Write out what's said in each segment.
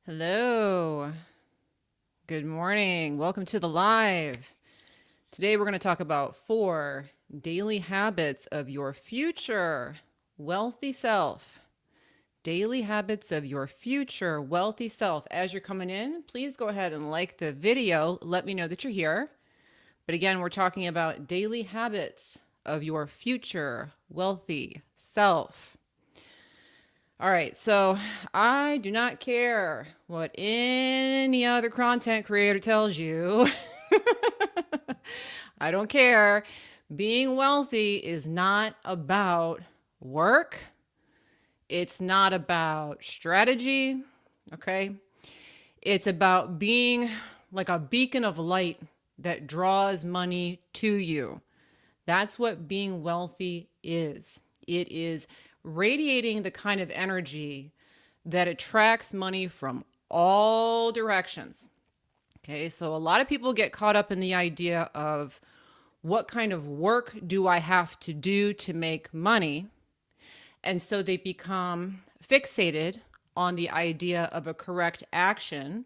Hello. Good morning. Welcome to the live. Today we're going to talk about 4 daily habits of your future wealthy self. Daily habits of your future wealthy self. As you're coming in, please go ahead and like the video. Let me know that you're here. But again, we're talking about daily habits of your future wealthy self. All right, so I do not care what any other content creator tells you. I don't care. Being wealthy is not about work. It's not about strategy, okay? It's about being like a beacon of light that draws money to you. That's what being wealthy is. It is radiating the kind of energy that attracts money from all directions. Okay, so a lot of people get caught up in the idea of what kind of work do I have to do to make money? And so they become fixated on the idea of a correct action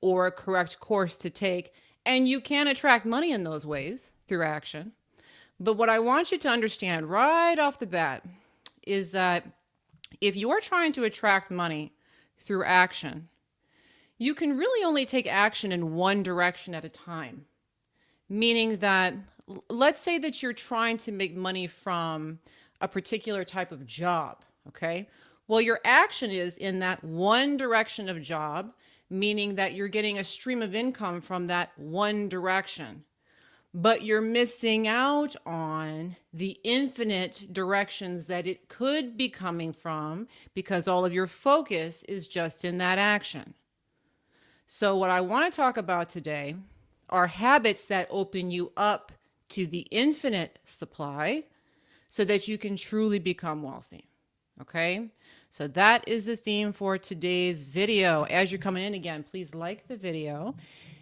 or a correct course to take. And you can attract money in those ways through action. But what I want you to understand right off the bat is that if you're trying to attract money through action, you can really only take action in one direction at a time. Meaning that, let's say that you're trying to make money from a particular type of job, okay? Well, your action is in that one direction of job, meaning that you're getting a stream of income from that one direction. But you're missing out on the infinite directions that it could be coming from because all of your focus is just in that action. So what I want to talk about today are habits that open you up to the infinite supply so that you can truly become wealthy. Okay? So that is the theme for today's video. As you're coming in again, please like the video.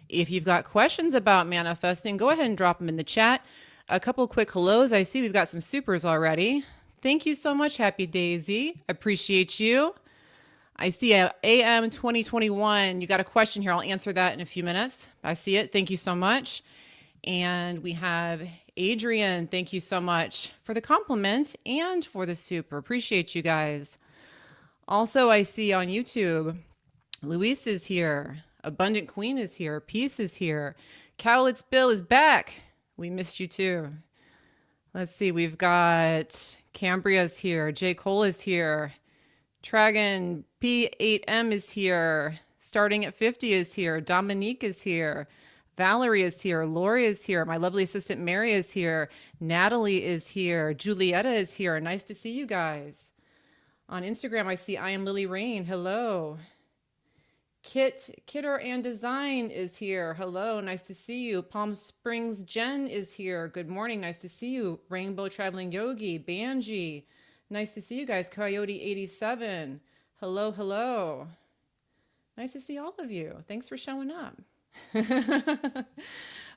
If you've got questions about manifesting, go ahead and drop them in the chat. A couple quick hellos. I see we've got some supers already. Thank you so much, Happy Daisy. Appreciate you. I see a AM 2021. You got a question here. I'll answer that in a few minutes. I see it. Thank you so much. And we have Adrian. Thank you so much for the compliment and for the super. Appreciate you guys. Also, I see on YouTube, Luis is here. Abundant Queen is here. Peace is here. Cowlitz Bill is back. We missed you too. Let's see. We've got Cambria's here. J. Cole is here. Tragan P8M is here. Starting at 50 is here. Dominique is here. Valerie is here. Lori is here. My lovely assistant Mary is here. Natalie is here. Julietta is here. Nice to see you guys. On Instagram, I see I am Lily Rain. Hello. Kidder and Design is here. Hello, nice to see you. Palm Springs Jen is here. Good morning, nice to see you. Rainbow Traveling Yogi, Banji. Nice to see you guys. Coyote 87. Hello, hello. Nice to see all of you. Thanks for showing up.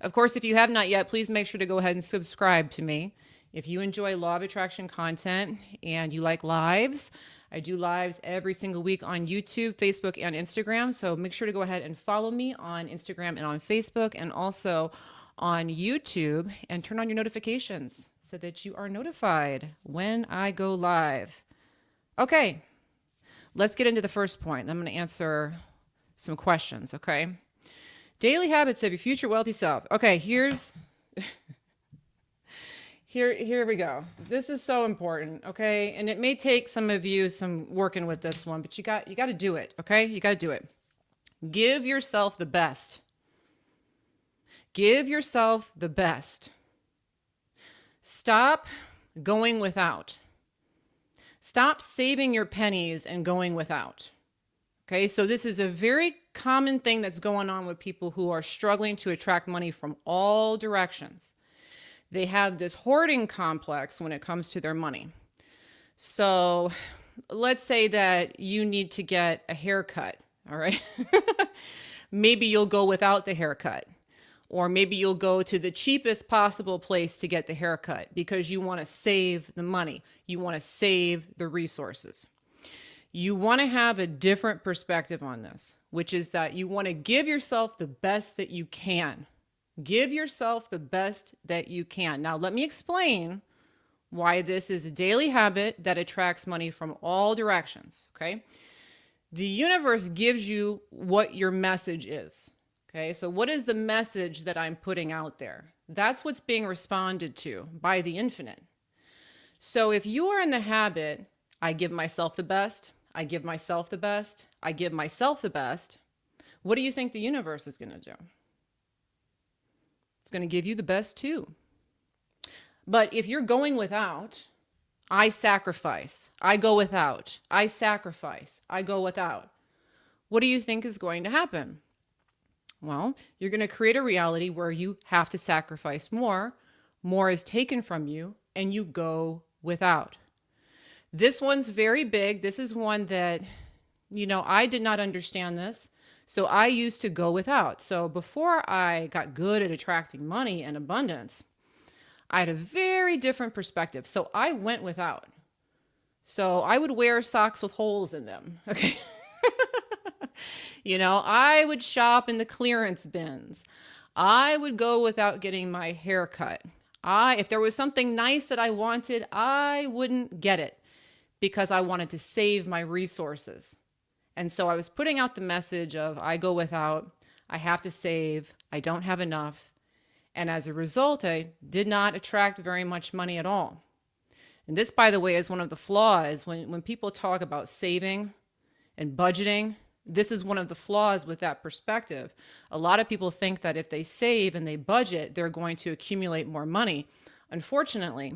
Of course, if you have not yet, please make sure to go ahead and subscribe to me. If you enjoy Law of Attraction content and you like lives, I do lives every single week on YouTube, Facebook, and Instagram. So make sure to go ahead and follow me on Instagram and on Facebook and also on YouTube and turn on your notifications so that you are notified when I go live. Okay, let's get into the first point. I'm going to answer some questions, okay? Daily habits of your future wealthy self. Okay, here we go. This is so important, okay? And it may take some of you some working with this one, but you got to do it, okay? You got to do it. Give yourself the best. Give yourself the best. Stop going without. Stop saving your pennies and going without. Okay? So this is a very common thing that's going on with people who are struggling to attract money from all directions. They have this hoarding complex when it comes to their money. So let's say that you need to get a haircut, all right? Maybe you'll go without the haircut. Or maybe you'll go to the cheapest possible place to get the haircut because you want to save the money. You want to save the resources. You want to have a different perspective on this, which is that you want to give yourself the best that you can. Give yourself the best that you can. Now, let me explain why this is a daily habit that attracts money from all directions, okay? The universe gives you what your message is, okay? So what is the message that I'm putting out there? That's what's being responded to by the infinite. So if you are in the habit, I give myself the best, I give myself the best, I give myself the best, what do you think the universe is going to do? It's going to give you the best too. But if you're going without, I sacrifice, I go without, I sacrifice, I go without, what do you think is going to happen? Well, you're going to create a reality where you have to sacrifice more is taken from you, and you go without. This one's very big. This is one that, I did not understand this. So I used to go without. So before I got good at attracting money and abundance, I had a very different perspective. So I went without. So I would wear socks with holes in them. Okay. I would shop in the clearance bins. I would go without getting my hair cut. If there was something nice that I wanted, I wouldn't get it because I wanted to save my resources. And so I was putting out the message of I go without, I have to save, I don't have enough. And as a result, I did not attract very much money at all. And this, by the way, is one of the flaws. When people talk about saving and budgeting, this is one of the flaws with that perspective. A lot of people think that if they save and they budget, they're going to accumulate more money. Unfortunately,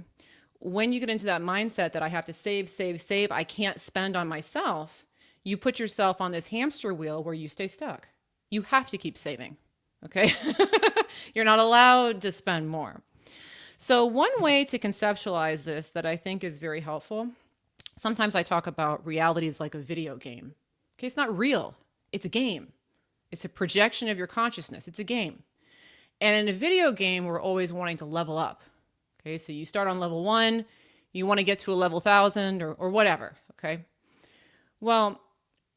when you get into that mindset that I have to save, I can't spend on myself, you put yourself on this hamster wheel where you stay stuck. You have to keep saving, okay? You're not allowed to spend more. So one way to conceptualize this that I think is very helpful, sometimes I talk about reality is like a video game. Okay, it's not real. It's a game. It's a projection of your consciousness. It's a game. And in a video game, we're always wanting to level up. Okay, so you start on level 1, you want to get to a level 1,000 or whatever, okay? Well,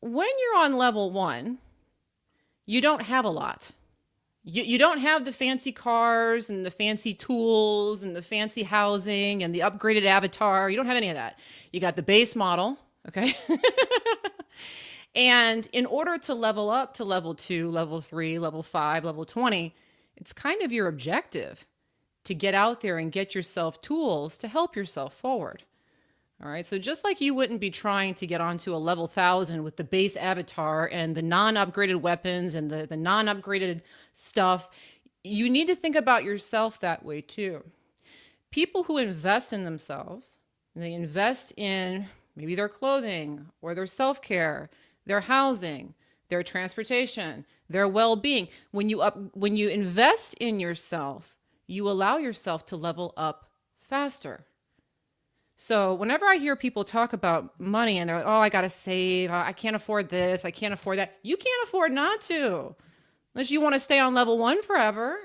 when you're on level 1, you don't have a lot. You don't have the fancy cars and the fancy tools and the fancy housing and the upgraded avatar. You don't have any of that. You got the base model, okay? And in order to level up to level 2, level 3, level 5, level 20, it's kind of your objective to get out there and get yourself tools to help yourself forward. All right, so just like you wouldn't be trying to get onto a level 1,000 with the base avatar and the non-upgraded weapons and the non-upgraded stuff, you need to think about yourself that way too. People who invest in themselves, they invest in maybe their clothing or their self-care, their housing, their transportation, their well-being. When you invest in yourself, you allow yourself to level up faster. So whenever I hear people talk about money and they're like, oh, I got to save, I can't afford this, I can't afford that. You can't afford not to, unless you want to stay on level 1 forever.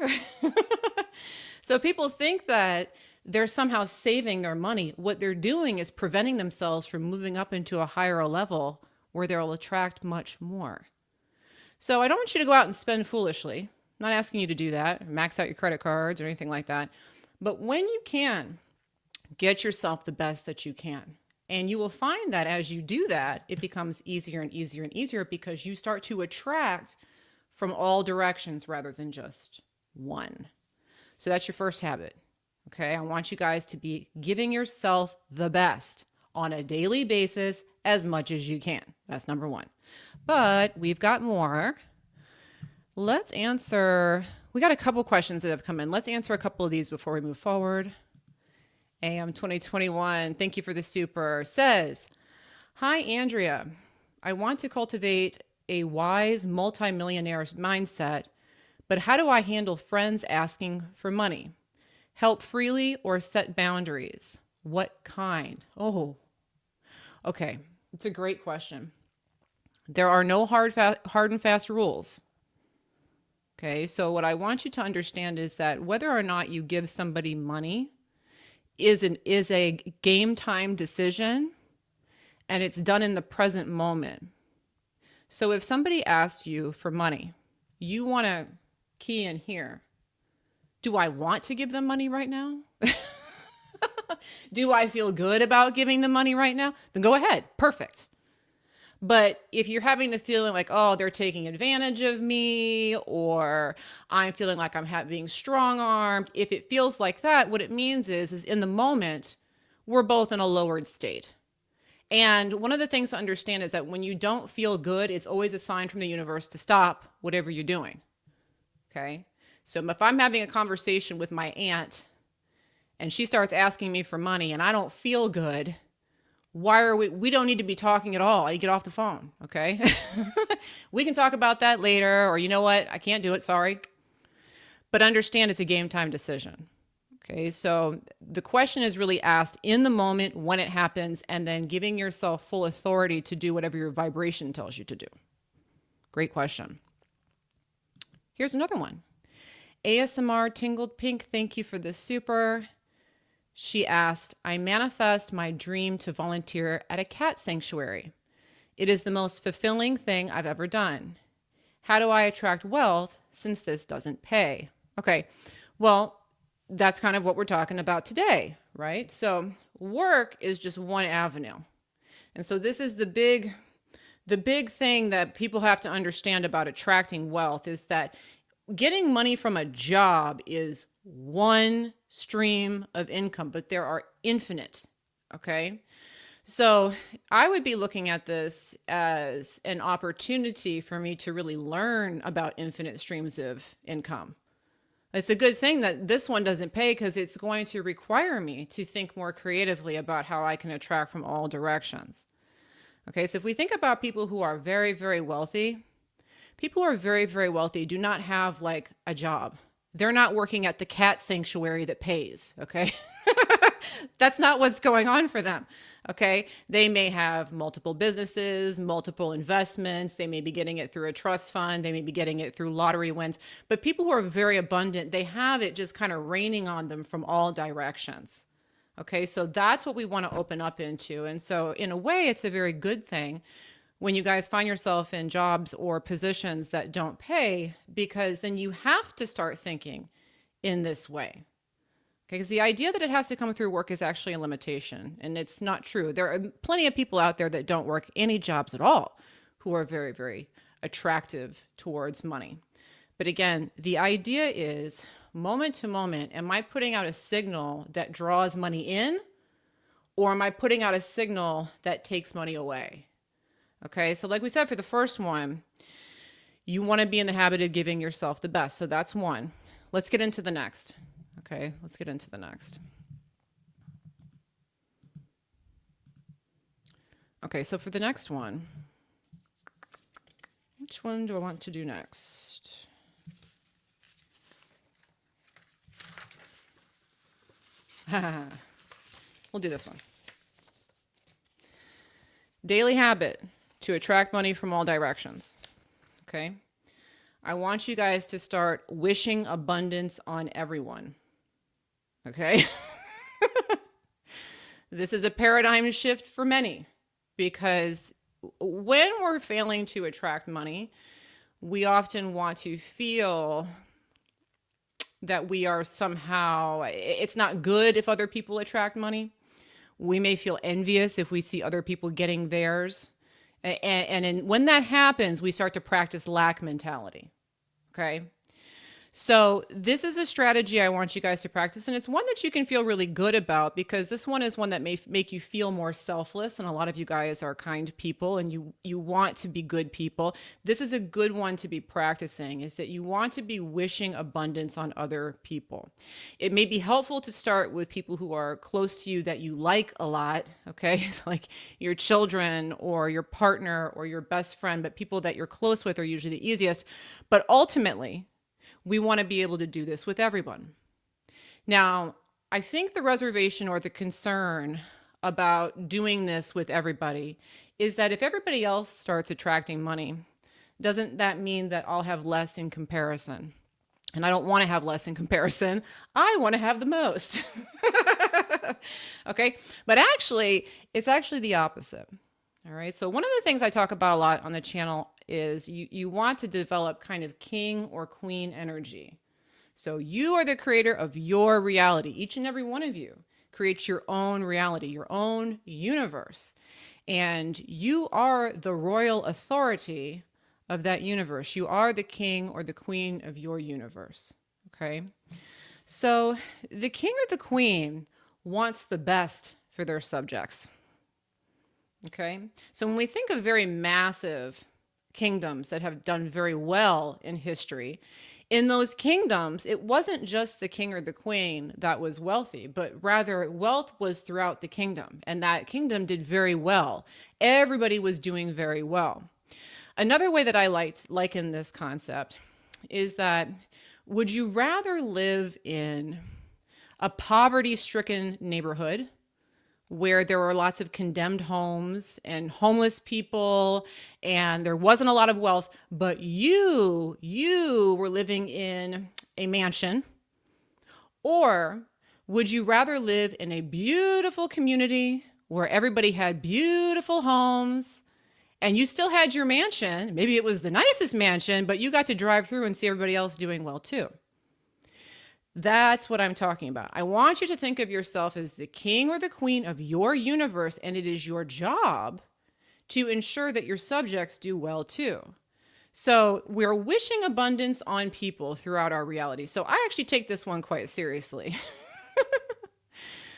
So people think that they're somehow saving their money. What they're doing is preventing themselves from moving up into a higher level where they'll attract much more. So I don't want you to go out and spend foolishly. I'm not asking you to do that, max out your credit cards or anything like that. But when you can, get yourself the best that you can. And you will find that as you do that, it becomes easier and easier and easier because you start to attract from all directions rather than just one. So that's your first habit. Okay, I want you guys to be giving yourself the best on a daily basis as much as you can. That's number 1. But we've got more. Let's answer, we got a couple questions that have come in. Let's answer a couple of these before we move forward. AM 2021, thank you for the super, says, hi, Andrea. I want to cultivate a wise multimillionaire mindset, but how do I handle friends asking for money? Help freely or set boundaries? What kind? Oh, okay. It's a great question. There are no hard and fast rules. Okay, so what I want you to understand is that whether or not you give somebody money is a game time decision, and it's done in the present moment. So if somebody asks you for money, you want to key in here. Do I want to give them money right now? Do I feel good about giving them money right now? Then go ahead. Perfect. But if you're having the feeling like, oh, they're taking advantage of me, or I'm feeling like I'm being strong armed, if it feels like that, what it means is in the moment, we're both in a lowered state. And one of the things to understand is that when you don't feel good, it's always a sign from the universe to stop whatever you're doing. Okay? So if I'm having a conversation with my aunt and she starts asking me for money and I don't feel good, we don't need to be talking at all. You get off the phone, okay? We can talk about that later, or you know what? I can't do it, sorry. But understand it's a game time decision. Okay, so the question is really asked in the moment when it happens, and then giving yourself full authority to do whatever your vibration tells you to do. Great question. Here's another one. ASMR Tingled Pink, thank you for the super. She asked, I manifest my dream to volunteer at a cat sanctuary. It is the most fulfilling thing I've ever done. How do I attract wealth since this doesn't pay? Okay, well, that's kind of what we're talking about today, right? So work is just one avenue. And so this is the big thing that people have to understand about attracting wealth is that getting money from a job is one stream of income, but there are infinite, okay? So I would be looking at this as an opportunity for me to really learn about infinite streams of income. It's a good thing that this one doesn't pay because it's going to require me to think more creatively about how I can attract from all directions. Okay, so if we think about people who are very, very wealthy, people who are very, very wealthy do not have like a job. They're not working at the cat sanctuary that pays, okay? That's not what's going on for them, okay? They may have multiple businesses, multiple investments. They may be getting it through a trust fund. They may be getting it through lottery wins. But people who are very abundant, they have it just kind of raining on them from all directions, okay? So that's what we want to open up into. And so in a way, it's a very good thing when you guys find yourself in jobs or positions that don't pay, because then you have to start thinking in this way. Okay, because the idea that it has to come through work is actually a limitation, and it's not true. There are plenty of people out there that don't work any jobs at all who are very, very attractive towards money. But again, the idea is moment to moment, am I putting out a signal that draws money in, or am I putting out a signal that takes money away? Okay, so like we said for the first one, you want to be in the habit of giving yourself the best. So that's one. Let's get into the next. Okay, let's get into the next. Okay, so for the next one, which one do I want to do next? We'll do this one. Daily habit to attract money from all directions. Okay? I want you guys to start wishing abundance on everyone. Okay? This is a paradigm shift for many, because when we're failing to attract money, we often want to feel that we are somehow, it's not good if other people attract money. We may feel envious if we see other people getting theirs. And when that happens, we start to practice lack mentality. Okay? So this is a strategy I want you guys to practice, and it's one that you can feel really good about, because this one is one that may make you feel more selfless, and a lot of you guys are kind people and you want to be good people. This is a good one to be practicing, is that you want to be wishing abundance on other people. It may be helpful to start with people who are close to you that you like a lot, okay? So like your children or your partner or your best friend, but people that you're close with are usually the easiest. But ultimately, we want to be able to do this with everyone. Now, I think the reservation or the concern about doing this with everybody is that if everybody else starts attracting money, doesn't that mean that I'll have less in comparison? And I don't want to have less in comparison. I want to have the most. Okay? But actually, it's actually the opposite. All right. So one of the things I talk about a lot on the channel is you want to develop kind of king or queen energy. So you are the creator of your reality. Each and every one of you creates your own reality, your own universe. And you are the royal authority of that universe. You are the king or the queen of your universe. Okay. So the king or the queen wants the best for their subjects. Okay. So when we think of very massive kingdoms that have done very well in history, in those kingdoms, it wasn't just the king or the queen that was wealthy, but rather wealth was throughout the kingdom, and that kingdom did very well. Everybody was doing very well. Another way that I liken this concept is that would you rather live in a poverty-stricken neighborhood where there were lots of condemned homes and homeless people and there wasn't a lot of wealth, but you were living in a mansion? Or would you rather live in a beautiful community where everybody had beautiful homes and you still had your mansion? Maybe it was the nicest mansion, but you got to drive through and see everybody else doing well too. That's what I'm talking about. I want you to think of yourself as the king or the queen of your universe, and it is your job to ensure that your subjects do well too. So we're wishing abundance on people throughout our reality. So I actually take this one quite seriously.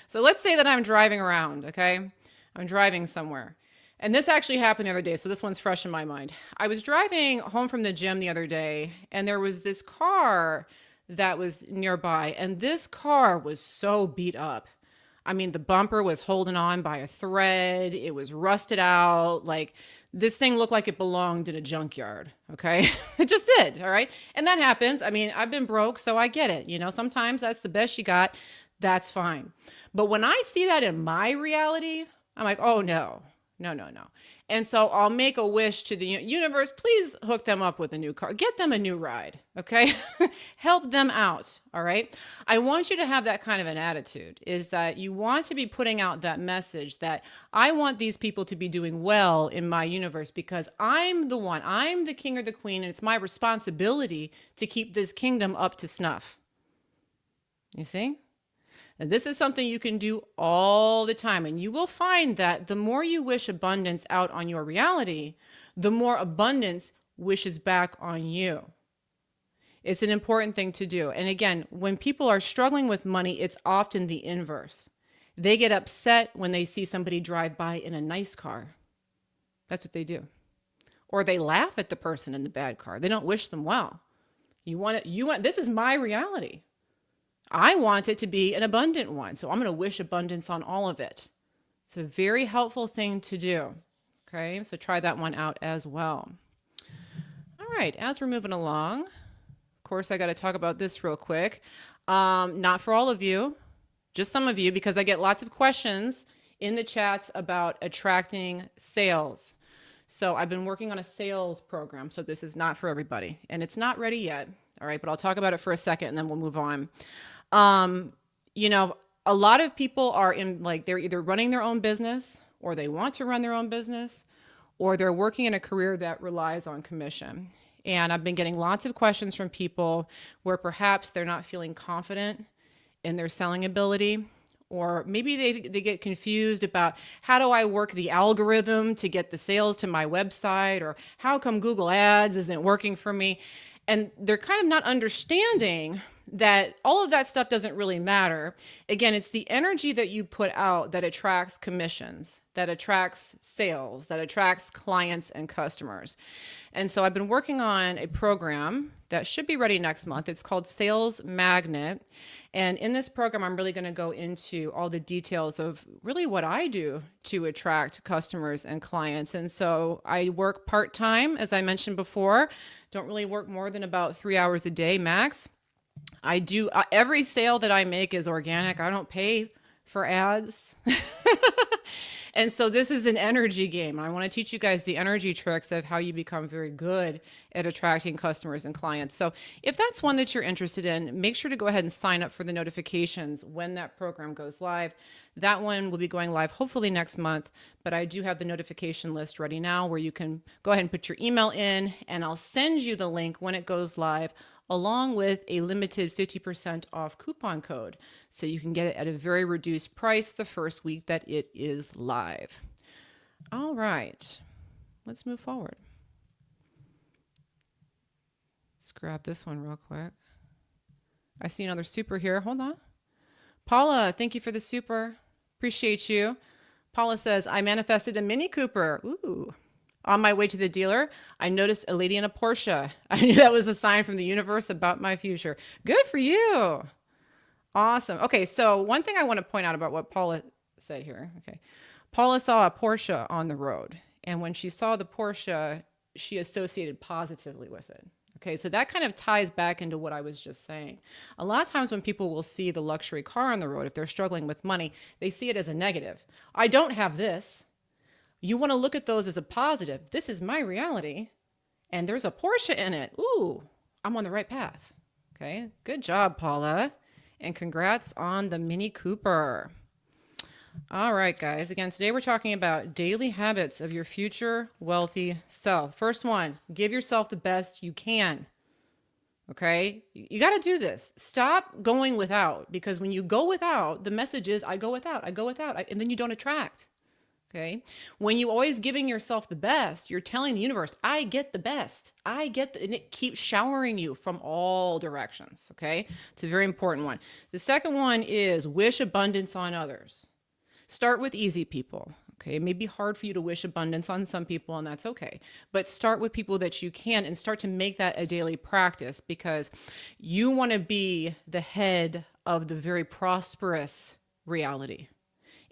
So let's say that I'm driving around, okay? I'm driving somewhere. And this actually happened the other day, so this one's fresh in my mind. I was driving home from the gym the other day, and there was this car that was nearby, and this car was so beat up. I mean, the bumper was holding on by a thread. It was rusted out. Like, this thing looked like it belonged in a junkyard, okay? It just did, all right? And that happens. I mean, I've been broke, so I get it. You know, sometimes that's the best you got. That's fine. But when I see that in my reality, I'm like, oh, no. No. And so I'll make a wish to the universe, please hook them up with a new car. Get them a new ride, okay? Help them out, all right? I want you to have that kind of an attitude, is that you want to be putting out that message that I want these people to be doing well in my universe because I'm the king or the queen, and it's my responsibility to keep this kingdom up to snuff. You see? And this is something you can do all the time. And you will find that the more you wish abundance out on your reality, the more abundance wishes back on you. It's an important thing to do. And again, when people are struggling with money, it's often the inverse. They get upset when they see somebody drive by in a nice car. That's what they do. Or they laugh at the person in the bad car. They don't wish them well. This is my reality. I want it to be an abundant one. So I'm going to wish abundance on all of it. It's a very helpful thing to do. Okay, so try that one out as well. All right, as we're moving along, of course, I got to talk about this real quick. Not for all of you, just some of you, because I get lots of questions in the chats about attracting sales. So I've been working on a sales program. So this is not for everybody, and it's not ready yet. All right, but I'll talk about it for a second and then we'll move on. You know, a lot of people are they're either running their own business or they want to run their own business or they're working in a career that relies on commission. And I've been getting lots of questions from people where perhaps they're not feeling confident in their selling ability, or maybe they get confused about how do I work the algorithm to get the sales to my website, or how come Google Ads isn't working for me? And they're kind of not understanding that all of that stuff doesn't really matter. Again, it's the energy that you put out that attracts commissions, that attracts sales, that attracts clients and customers. And so I've been working on a program that should be ready next month. It's called Sales Magnet. And in this program, I'm really going to go into all the details of really what I do to attract customers and clients. And so I work part-time, as I mentioned before. Don't really work more than about 3 hours a day max. I do every sale that I make is organic. I don't pay for ads. And so this is an energy game. I want to teach you guys the energy tricks of how you become very good at attracting customers and clients. So if that's one that you're interested in, make sure to go ahead and sign up for the notifications when that program goes live. That one will be going live hopefully next month, but I do have the notification list ready now where you can go ahead and put your email in, and I'll send you the link when it goes live, along with a limited 50% off coupon code. So you can get it at a very reduced price the first week that it is live. All right, let's move forward. Let's grab this one real quick. I see another super here. Hold on. Paula, thank you for the super. Appreciate you. Paula says, I manifested a Mini Cooper. Ooh. On my way to the dealer, I noticed a lady in a Porsche. I knew that was a sign from the universe about my future. Good for you. Awesome. Okay, so one thing I want to point out about what Paula said here. Okay, Paula saw a Porsche on the road, and when she saw the Porsche, she associated positively with it. Okay, so that kind of ties back into what I was just saying. A lot of times when people will see the luxury car on the road, if they're struggling with money, they see it as a negative. I don't have this. You want to look at those as a positive. This is my reality, and there's a Porsche in it. Ooh, I'm on the right path. Okay, good job, Paula, and congrats on the Mini Cooper. All right, guys. Again, today we're talking about daily habits of your future wealthy self. First one, give yourself the best you can. Okay? You got to do this. Stop going without, because when you go without, the message is, I go without, and then you don't attract. Okay? When you always giving yourself the best, you're telling the universe, I get the best. And it keeps showering you from all directions. Okay? It's a very important one. The second one is wish abundance on others. Start with easy people. Okay, it may be hard for you to wish abundance on some people, and that's okay. But start with people that you can, and start to make that a daily practice, because you want to be the head of the very prosperous reality.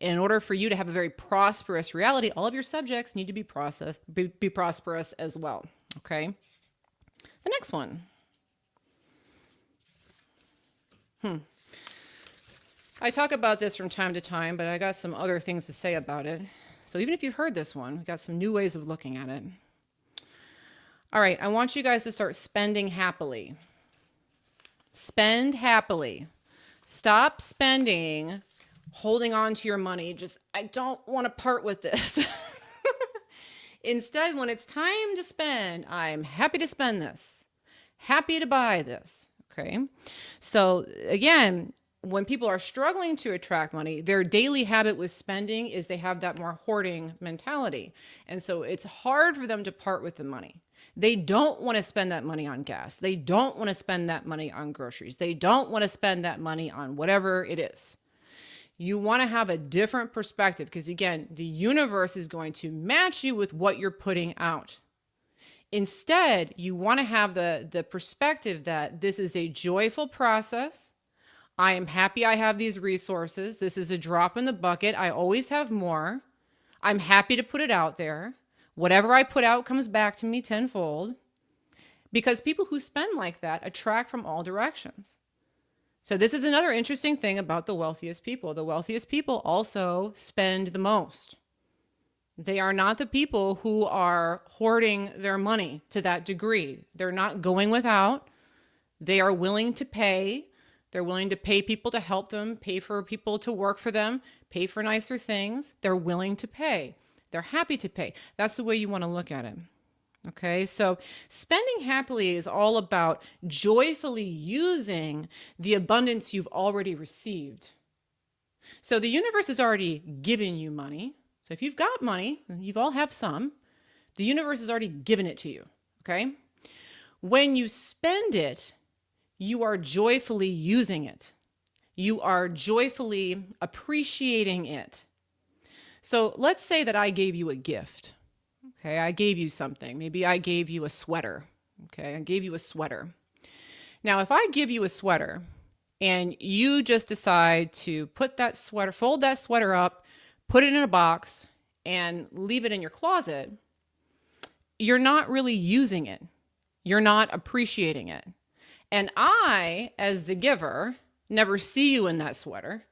In order for you to have a very prosperous reality, all of your subjects need to be prosperous as well. Okay. The next one. I talk about this from time to time, but I got some other things to say about it. So even if you've heard this one, we got some new ways of looking at it. All right, I want you guys to start spending happily. Spend happily. Stop spending, holding on to your money. Just, I don't want to part with this. Instead, when it's time to spend, I'm happy to spend this. Happy to buy this. Okay? So again, when people are struggling to attract money, their daily habit with spending is they have that more hoarding mentality. And so it's hard for them to part with the money. They don't want to spend that money on gas. They don't want to spend that money on groceries. They don't want to spend that money on whatever it is. You want to have a different perspective, because again, the universe is going to match you with what you're putting out. Instead, you want to have the perspective that this is a joyful process. I am happy I have these resources. This is a drop in the bucket. I always have more. I'm happy to put it out there. Whatever I put out comes back to me tenfold. Because people who spend like that attract from all directions. So this is another interesting thing about the wealthiest people. The wealthiest people also spend the most. They are not the people who are hoarding their money to that degree. They're not going without. They are willing to pay. They're willing to pay people to help them, pay for people to work for them, pay for nicer things. They're willing to pay. They're happy to pay. That's the way you want to look at it. Okay, so spending happily is all about joyfully using the abundance you've already received. So the universe has already given you money. So if you've got money, and you've all have some, the universe has already given it to you. Okay? When you spend it, you are joyfully using it. You are joyfully appreciating it. So let's say that I gave you a gift. Okay, I gave you something. Maybe I gave you a sweater. Okay, I gave you a sweater. Now, if I give you a sweater and you just decide to put that sweater, fold that sweater up, put it in a box, and leave it in your closet, you're not really using it. You're not appreciating it. And I, as the giver, never see you in that sweater.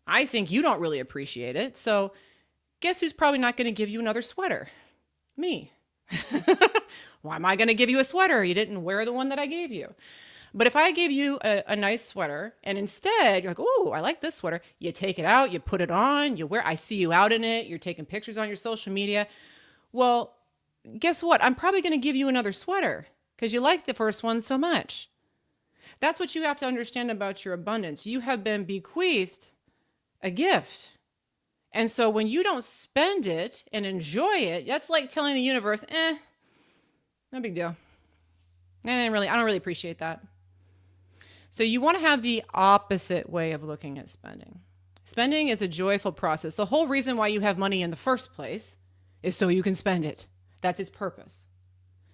I think you don't really appreciate it. So guess who's probably not going to give you another sweater? Me. Why am I going to give you a sweater? You didn't wear the one that I gave you. But if I gave you a nice sweater and instead you're like, oh, I like this sweater, you take it out, you put it on, you wear, I see you out in it, you're taking pictures on your social media. Well, guess what? I'm probably going to give you another sweater because you like the first one so much. That's what you have to understand about your abundance. You have been bequeathed a gift. And so when you don't spend it and enjoy it, that's like telling the universe, no big deal. I don't really appreciate that. So you want to have the opposite way of looking at spending. Spending is a joyful process. The whole reason why you have money in the first place is so you can spend it. That's its purpose.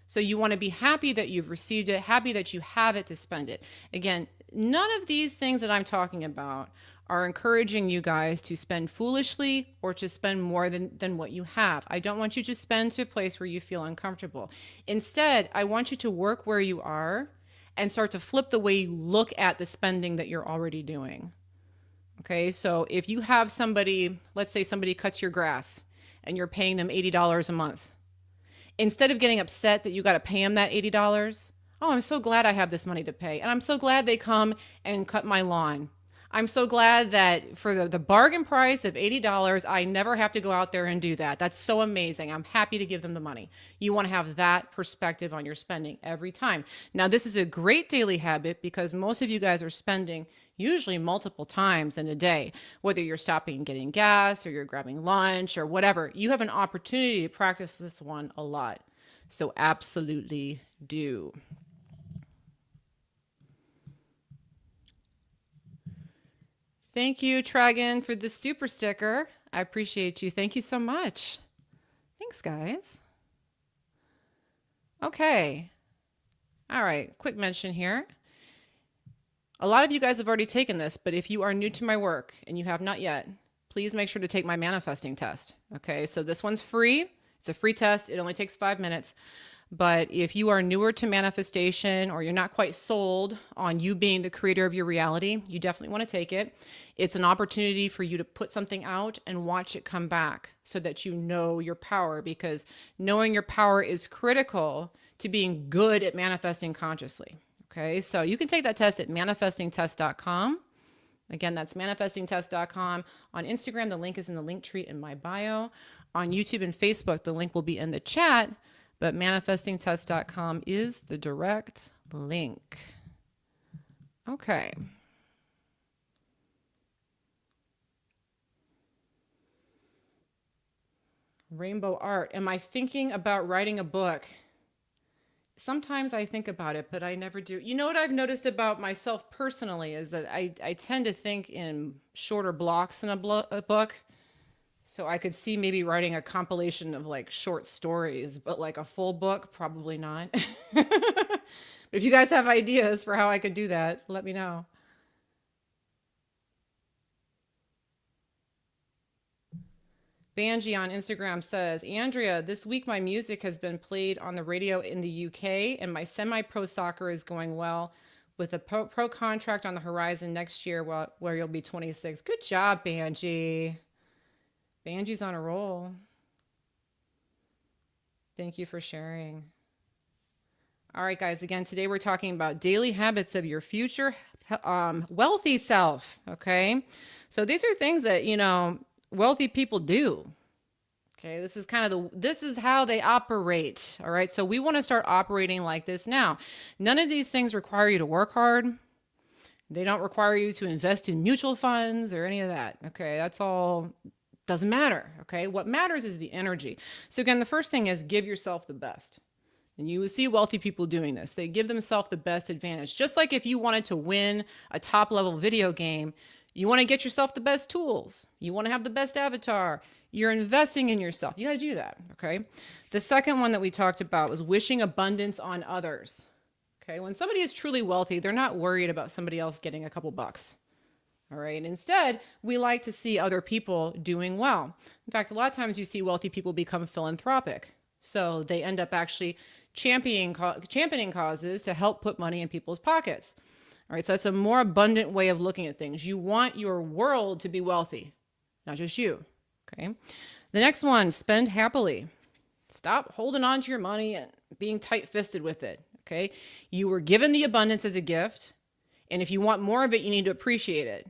So you want to be happy that you've received it, happy that you have it to spend it. Again, none of these things that I'm talking about are encouraging you guys to spend foolishly or to spend more than what you have. I don't want you to spend to a place where you feel uncomfortable. Instead, I want you to work where you are and start to flip the way you look at the spending that you're already doing. Okay, so if you have somebody, let's say somebody cuts your grass and you're paying them $80 a month, instead of getting upset that you got to pay them that $80, oh, I'm so glad I have this money to pay. And I'm so glad they come and cut my lawn. I'm so glad that for the bargain price of $80, I never have to go out there and do that. That's so amazing. I'm happy to give them the money. You want to have that perspective on your spending every time. Now, this is a great daily habit because most of you guys are spending usually multiple times in a day, whether you're stopping and getting gas or you're grabbing lunch or whatever. You have an opportunity to practice this one a lot. So absolutely do. Thank you, Tragan, for the super sticker. I appreciate you. Thank you so much. Thanks, guys. Okay. All right. Quick mention here. A lot of you guys have already taken this, but if you are new to my work and you have not yet, please make sure to take my manifesting test. Okay. So this one's free. It's a free test. It only takes 5 minutes. But if you are newer to manifestation or you're not quite sold on you being the creator of your reality, you definitely want to take it. It's an opportunity for you to put something out and watch it come back so that you know your power, because knowing your power is critical to being good at manifesting consciously. Okay, so you can take that test at manifestingtest.com. Again, that's manifestingtest.com. On Instagram, the link is in the link tree in my bio. On YouTube and Facebook, the link will be in the chat. But manifestingtest.com is the direct link. Okay. Rainbow art. Am I thinking about writing a book? Sometimes I think about it, but I never do. You know what I've noticed about myself personally is that I tend to think in shorter blocks than a book. So I could see maybe writing a compilation of like short stories, but like a full book, probably not. But if you guys have ideas for how I could do that, let me know. Banji on Instagram says, Andrea, this week my music has been played on the radio in the UK and my semi-pro soccer is going well with a pro contract on the horizon next year where you'll be 26. Good job, Banji. Banji's on a roll. Thank you for sharing. All right, guys. Again, today we're talking about daily habits of your future wealthy self. Okay. So these are things that, wealthy people do. Okay. This is how they operate. All right. So we want to start operating like this now. None of these things require you to work hard. They don't require you to invest in mutual funds or any of that. Okay. That's all. Doesn't matter, okay? What matters is the energy. So again, the first thing is give yourself the best. And you will see wealthy people doing this. They give themselves the best advantage. Just like if you wanted to win a top-level video game, you want to get yourself the best tools. You want to have the best avatar. You're investing in yourself. You got to do that, okay? The second one that we talked about was wishing abundance on others. Okay? When somebody is truly wealthy, they're not worried about somebody else getting a couple bucks. All right. Instead, we like to see other people doing well. In fact, a lot of times you see wealthy people become philanthropic. So they end up actually championing causes to help put money in people's pockets. All right. So that's a more abundant way of looking at things. You want your world to be wealthy, not just you. Okay. The next one, spend happily. Stop holding on to your money and being tight-fisted with it, okay? You were given the abundance as a gift, and if you want more of it, you need to appreciate it.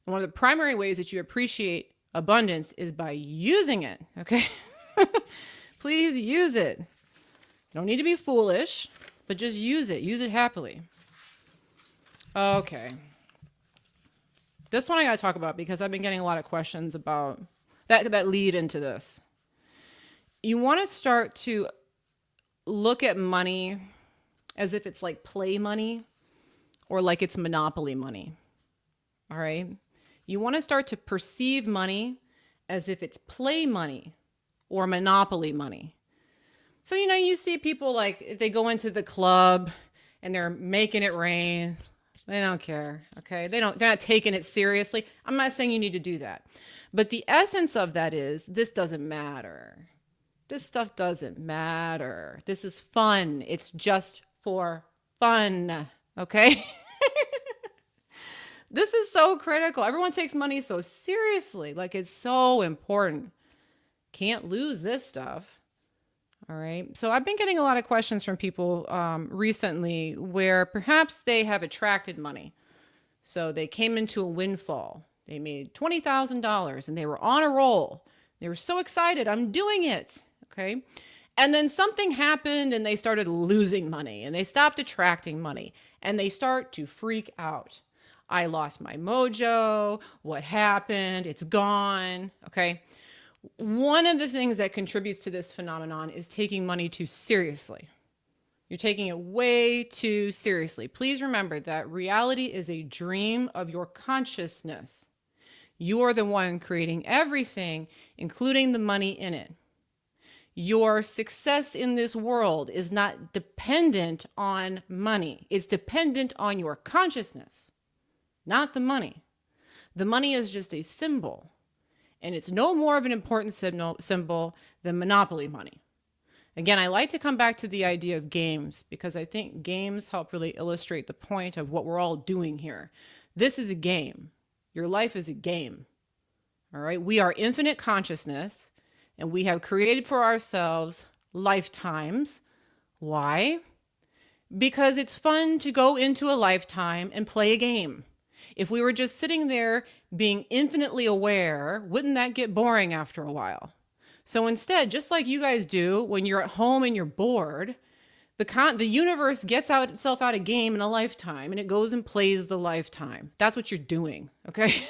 And one of the primary ways that you appreciate abundance is by using it, okay? Please use it. You don't need to be foolish, but just use it. Use it happily. Okay. This one I got to talk about because I've been getting a lot of questions about that lead into this. You want to start to look at money as if it's like play money or like it's monopoly money. All right? You want to start to perceive money as if it's play money or monopoly money. So, you see people like if they go into the club and they're making it rain, they don't care, okay? They're not taking it seriously. I'm not saying you need to do that. But the essence of that is this doesn't matter. This stuff doesn't matter. This is fun. It's just for fun, okay? This is so critical. Everyone takes money so seriously. Like it's so important. Can't lose this stuff. All right. So I've been getting a lot of questions from people recently where perhaps they have attracted money. So they came into a windfall. They made $20,000 and they were on a roll. They were so excited. I'm doing it. Okay. And then something happened and they started losing money and they stopped attracting money and they start to freak out. I lost my mojo. What happened? It's gone. Okay. One of the things that contributes to this phenomenon is taking money too seriously. You're taking it way too seriously. Please remember that reality is a dream of your consciousness. You're the one creating everything, including the money in it. Your success in this world is not dependent on money. It's dependent on your consciousness, not the money. The money is just a symbol, and it's no more of an important symbol than monopoly money. Again, I like to come back to the idea of games because I think games help really illustrate the point of what we're all doing here. This is a game. Your life is a game. All right? We are infinite consciousness, and we have created for ourselves lifetimes. Why? Because it's fun to go into a lifetime and play a game. If we were just sitting there being infinitely aware, wouldn't that get boring after a while? So instead, just like you guys do when you're at home and you're bored, the universe gets itself out a game in a lifetime and it goes and plays the lifetime. That's what you're doing, okay?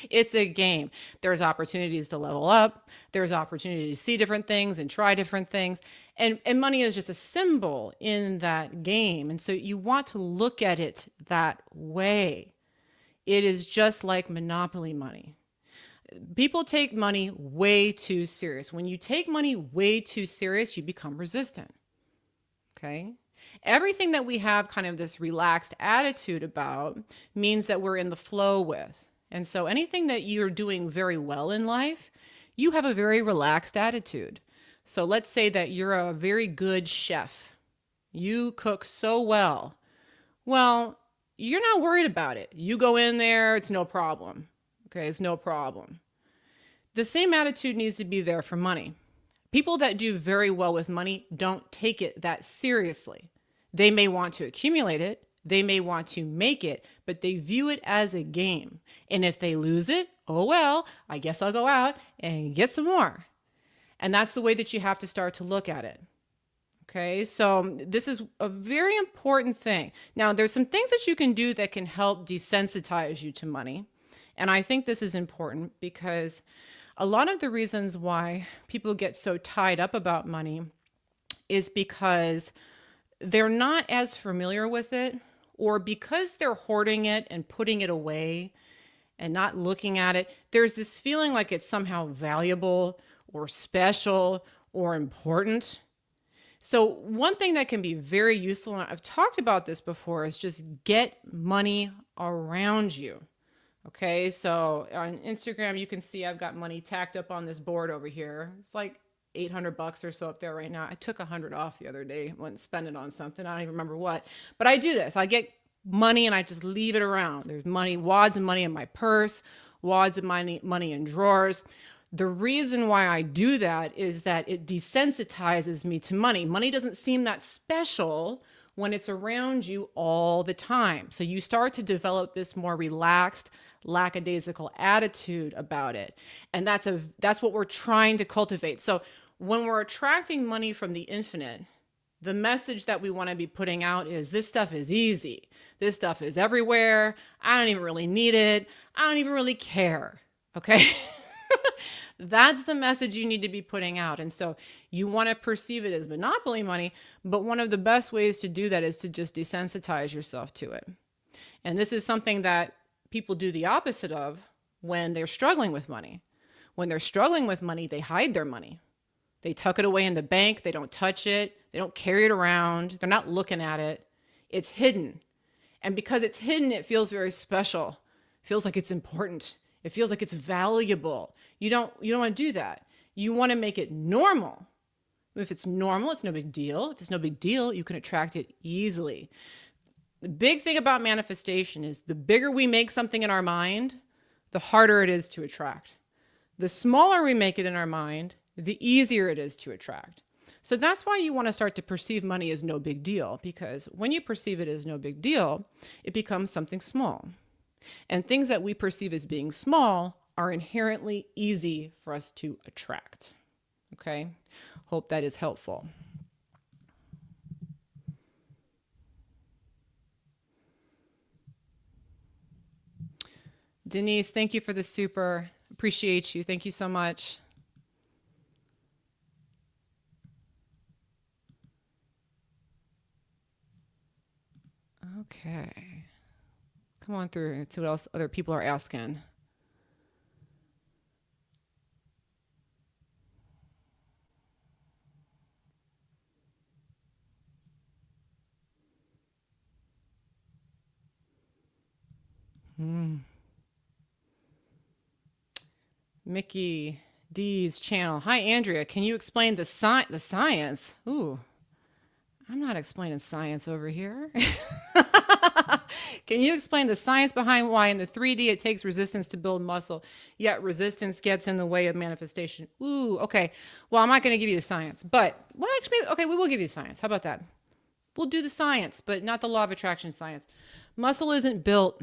It's a game. There's opportunities to level up. There's opportunity to see different things and try different things. And money is just a symbol in that game. And so you want to look at it that way. It is just like monopoly money. People take money way too serious. When you take money way too serious, you become resistant. Okay? Everything that we have kind of this relaxed attitude about means that we're in the flow with. And so anything that you're doing very well in life, you have a very relaxed attitude. So let's say that you're a very good chef. You cook so well. Well, you're not worried about it. You go in there, it's no problem. Okay, it's no problem. The same attitude needs to be there for money. People that do very well with money don't take it that seriously. They may want to accumulate it, they may want to make it, but they view it as a game. And if they lose it, oh well, I guess I'll go out and get some more. And that's the way that you have to start to look at it. Okay, so this is a very important thing. Now, there's some things that you can do that can help desensitize you to money. And I think this is important because a lot of the reasons why people get so tied up about money is because they're not as familiar with it, or because they're hoarding it and putting it away and not looking at it. There's this feeling like it's somehow valuable or special or important. So one thing that can be very useful, and I've talked about this before, is just get money around you. Okay, so on Instagram, you can see I've got money tacked up on this board over here. It's like $800 or so up there right now. I took $100 off the other day, went and spent it on something. I don't even remember what, but I do this. I get money and I just leave it around. There's money, wads of money in my purse, wads of money in drawers. The reason why I do that is that it desensitizes me to money. Money doesn't seem that special when it's around you all the time. So you start to develop this more relaxed, lackadaisical attitude about it. And that's what we're trying to cultivate. So when we're attracting money from the infinite, the message that we want to be putting out is this stuff is easy. This stuff is everywhere. I don't even really need it. I don't even really care. Okay? That's the message you need to be putting out. And so you want to perceive it as monopoly money, but one of the best ways to do that is to just desensitize yourself to it. And this is something that people do the opposite of when they're struggling with money. When they're struggling with money, they hide their money. They tuck it away in the bank. They don't touch it. They don't carry it around. They're not looking at it. It's hidden. And because it's hidden, it feels very special. It feels like it's important. It feels like it's valuable. You don't want to do that. You want to make it normal. If it's normal, it's no big deal. If it's no big deal, you can attract it easily. The big thing about manifestation is the bigger we make something in our mind, the harder it is to attract. The smaller we make it in our mind, the easier it is to attract. So that's why you want to start to perceive money as no big deal, because when you perceive it as no big deal, it becomes something small. And things that we perceive as being small are inherently easy for us to attract. Okay? Hope that is helpful. Denise, thank you for the super. Appreciate you. Thank you so much. Okay. Come on through and see what else other people are asking. Mickey D's channel. Hi, Andrea. Can you explain the science? Ooh, I'm not explaining science over here. Can you explain the science behind why in the 3D it takes resistance to build muscle, yet resistance gets in the way of manifestation? Ooh, okay. Well, I'm not going to give you the science, but, well, actually, okay, we will give you science. How about that? We'll do the science, but not the law of attraction science. Muscle isn't built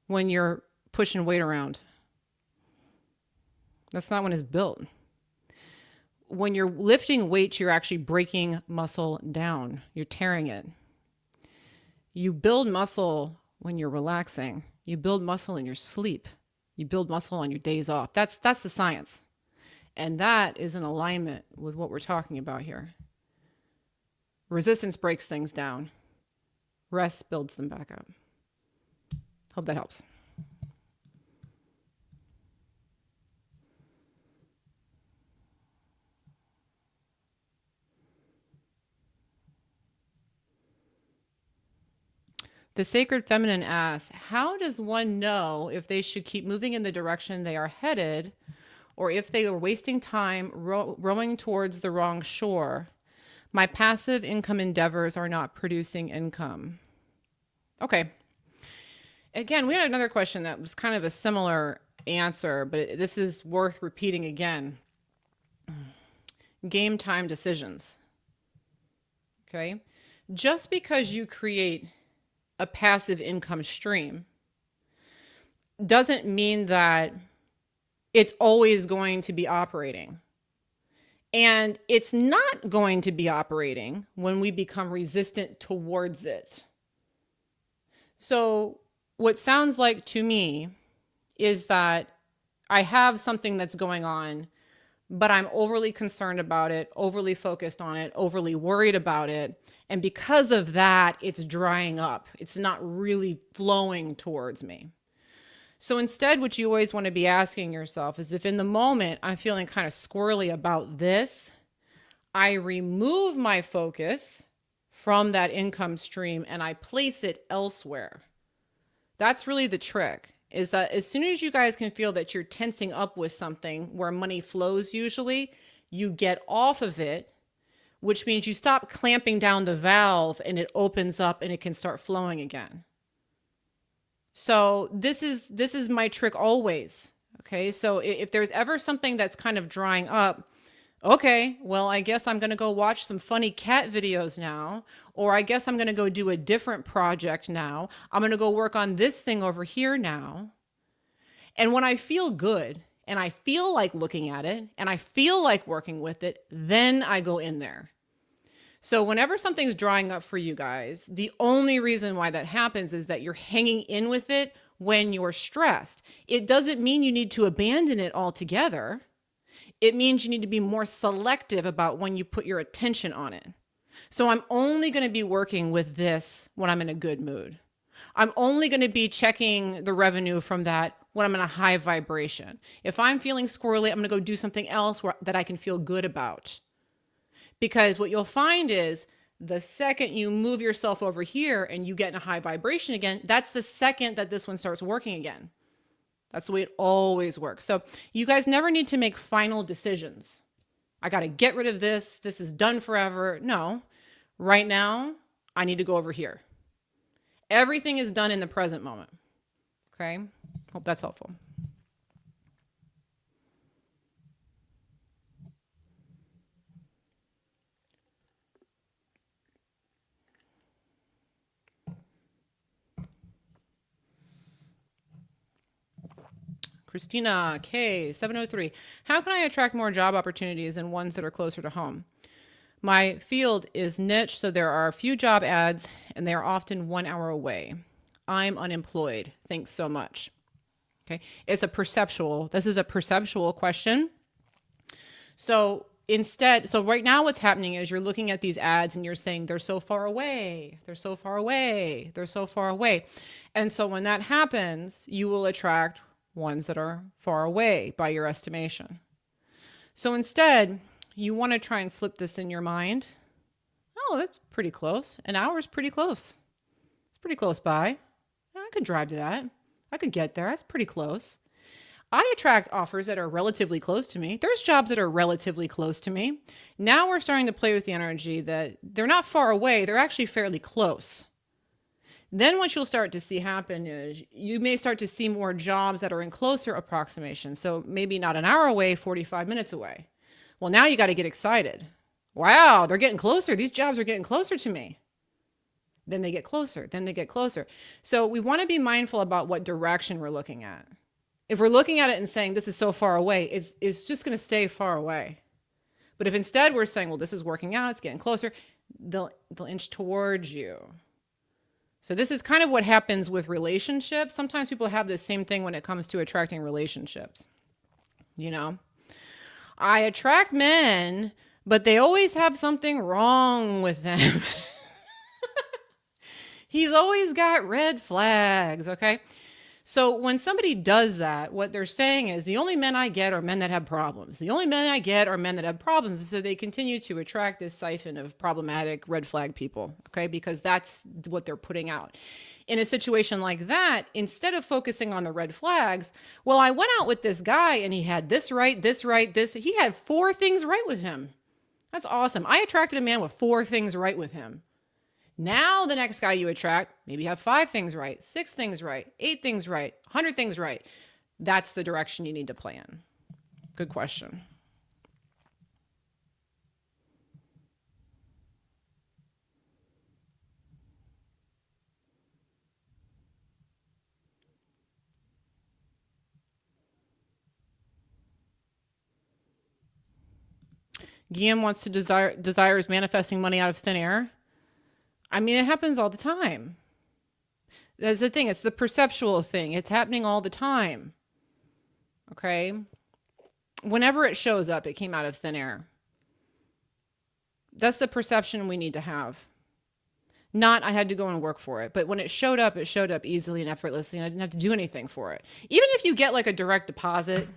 when you're pushing weight around. That's not when it's built. When you're lifting weights, you're actually breaking muscle down. You're tearing it. You build muscle when you're relaxing. You build muscle in your sleep. You build muscle on your days off. That's the science. And that is in alignment with what we're talking about here. Resistance breaks things down. Rest builds them back up. Hope that helps. The Sacred Feminine asks, how does one know if they should keep moving in the direction they are headed, or if they are wasting time rowing towards the wrong shore? My passive income endeavors are not producing income. Okay. Again, we had another question that was kind of a similar answer, but this is worth repeating again. Game time decisions. Okay. Just because you create a passive income stream doesn't mean that it's always going to be operating. And it's not going to be operating when we become resistant towards it. So what sounds like to me is that I have something that's going on, but I'm overly concerned about it, overly focused on it, overly worried about it. And because of that, it's drying up. It's not really flowing towards me. So instead, what you always want to be asking yourself is, if in the moment I'm feeling kind of squirrely about this, I remove my focus from that income stream and I place it elsewhere. That's really the trick, is that as soon as you guys can feel that you're tensing up with something where money flows usually, you get off of it, which means you stop clamping down the valve and it opens up and it can start flowing again. So this is my trick always. Okay, so if there's ever something that's kind of drying up, okay, well, I guess I'm going to go watch some funny cat videos now, or I guess I'm going to go do a different project now. I'm going to go work on this thing over here now. And when I feel good and I feel like looking at it and I feel like working with it, then I go in there. So whenever something's drying up for you guys, the only reason why that happens is that you're hanging in with it when you're stressed. It doesn't mean you need to abandon it altogether. It means you need to be more selective about when you put your attention on it. So I'm only going to be working with this when I'm in a good mood. I'm only going to be checking the revenue from that when I'm in a high vibration. If I'm feeling squirrely, I'm going to go do something else that I can feel good about. Because what you'll find is the second you move yourself over here and you get in a high vibration again, that's the second that this one starts working again. That's the way it always works. So you guys never need to make final decisions. I got to get rid of this. This is done forever. No, right now, I need to go over here. Everything is done in the present moment. Okay? Hope that's helpful. Christina K 703. How can I attract more job opportunities and ones that are closer to home? My field is niche, so there are a few job ads and they are often 1 hour away. I'm unemployed. Thanks so much. Okay. This is a perceptual question. So right now what's happening is you're looking at these ads and you're saying they're so far away, they're so far away, they're so far away. And so when that happens, you will attract ones that are far away by your estimation. So instead, you want to try and flip this in your mind. Oh, that's pretty close. An hour is pretty close. It's pretty close by. I could drive to that. I could get there. That's pretty close. I attract offers that are relatively close to me. There's jobs that are relatively close to me. Now we're starting to play with the energy that they're not far away. They're actually fairly close. Then what you'll start to see happen is you may start to see more jobs that are in closer approximation. So maybe not an hour away, 45 minutes away. Well, now you got to get excited. Wow, they're getting closer. These jobs are getting closer to me. Then they get closer. Then they get closer. So we want to be mindful about what direction we're looking at. If we're looking at it and saying this is so far away, it's just going to stay far away. But if instead we're saying, well, this is working out, it's getting closer, they'll inch towards you. So this is kind of what happens with relationships. Sometimes people have the same thing when it comes to attracting relationships. You know, I attract men, but they always have something wrong with them. He's always got red flags, okay? So when somebody does that, what they're saying is the only men I get are men that have problems. The only men I get are men that have problems. So they continue to attract this siphon of problematic red flag people, okay? Because that's what they're putting out. In a situation like that, instead of focusing on the red flags, well, I went out with this guy and he had this right, this right, this. He had 4 things right with him. That's awesome. I attracted a man with 4 things right with him. Now the next guy you attract, maybe have 5 things right, 6 things right, 8 things right, 100 things right. That's the direction you need to play in. Good question. Guillaume wants to desires manifesting money out of thin air. I mean, it happens all the time. That's the thing. It's the perceptual thing. It's happening all the time. Okay? Whenever it shows up, it came out of thin air. That's the perception we need to have. Not I had to go and work for it. But when it showed up easily and effortlessly, and I didn't have to do anything for it. Even if you get like a direct deposit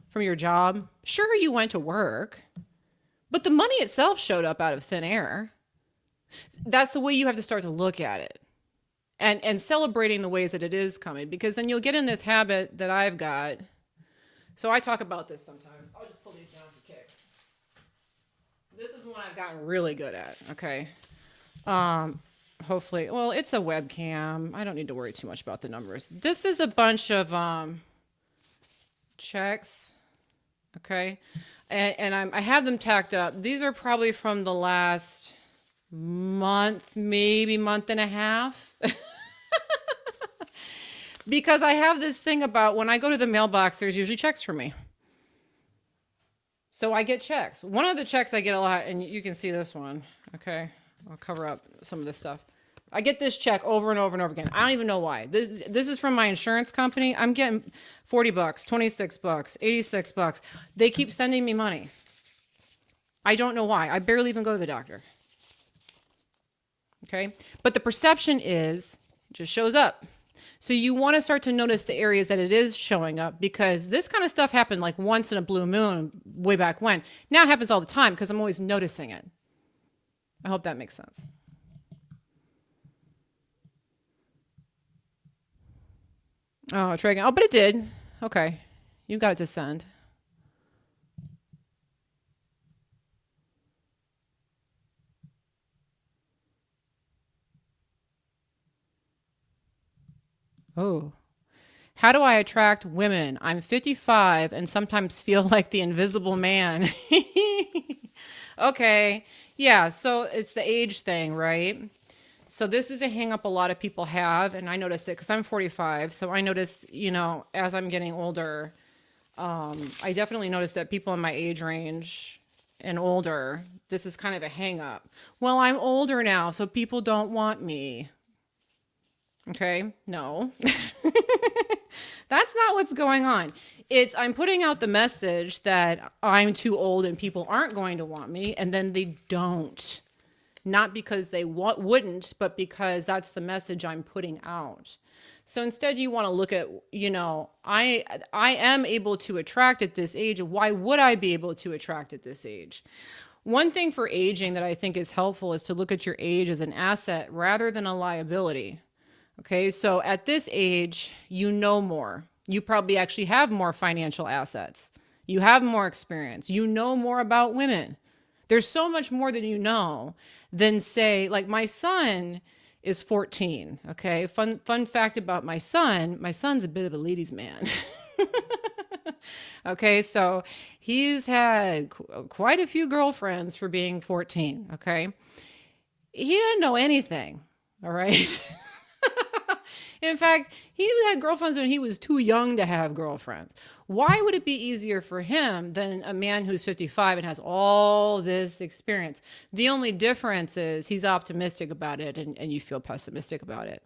from your job, sure, you went to work, but the money itself showed up out of thin air. That's the way you have to start to look at it, and celebrating the ways that it is coming, because then you'll get in this habit that I've got. So I talk about this sometimes. I'll just pull these down for kicks. This is one I've gotten really good at. Okay. Hopefully, well, it's a webcam. I don't need to worry too much about the numbers. This is a bunch of checks. Okay. And I have them tacked up. These are probably from the last month, maybe month and a half. Because I have this thing about when I go to the mailbox, there's usually checks for me. So I get checks. One of the checks I get a lot, and you can see this one. Okay. I'll cover up some of this stuff. I get this check over and over and over again. I don't even know why. This is from my insurance company. I'm getting $40, $26, $86. They keep sending me money. I don't know why. I barely even go to the doctor. Okay? But the perception is it just shows up. So you want to start to notice the areas that it is showing up, because this kind of stuff happened like once in a blue moon way back when. Now it happens all the time because I'm always noticing it. I hope that makes sense. Oh, try again. Oh, but it did. Okay. You got it to send. Oh. How do I attract women? I'm 55 and sometimes feel like the invisible man. Okay. Yeah, so it's the age thing, right? So this is a hang up a lot of people have, and I noticed it because I'm 45. So I noticed, as I'm getting older, I definitely noticed that people in my age range and older, this is kind of a hang up. Well, I'm older now, so people don't want me. Okay, no. That's not what's going on. I'm putting out the message that I'm too old and people aren't going to want me, and then they don't. Not because they wouldn't, but because that's the message I'm putting out. So instead you want to look at, I am able to attract at this age. Why would I be able to attract at this age? One thing for aging that I think is helpful is to look at your age as an asset rather than a liability. Okay, so at this age, you know more. You probably actually have more financial assets. You have more experience. You know more about women. There's so much more that you know than, say, like my son is 14. Okay, fun fact about my son's a bit of a ladies' man. Okay, so he's had quite a few girlfriends for being 14. Okay, he didn't know anything. All right. In fact, he had girlfriends when he was too young to have girlfriends. Why would it be easier for him than a man who's 55 and has all this experience? The only difference is he's optimistic about it and you feel pessimistic about it.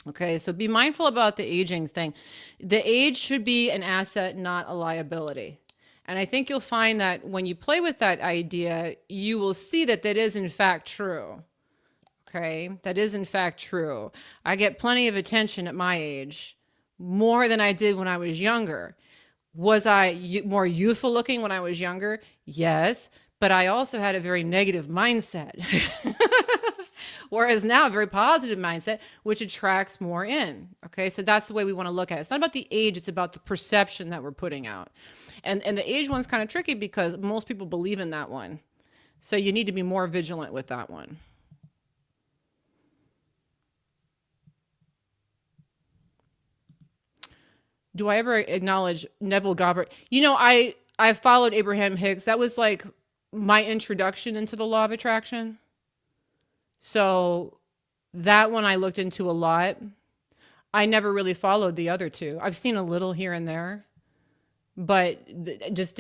Okay, so be mindful about the aging thing. The age should be an asset, not a liability. And I think you'll find that when you play with that idea, you will see that that is in fact true. Okay, that is in fact true. I get plenty of attention at my age, more than I did when I was younger. Was I more youthful looking when I was younger? Yes, but I also had a very negative mindset. Whereas now a very positive mindset, which attracts more in. Okay, so that's the way we want to look at it. It's not about the age, it's about the perception that we're putting out. And the age one's kind of tricky because most people believe in that one. So you need to be more vigilant with that one. Do I ever acknowledge Neville Goddard? I followed Abraham Hicks. That was like my introduction into the law of attraction. So that one I looked into a lot. I never really followed the other two. I've seen a little here and there, but just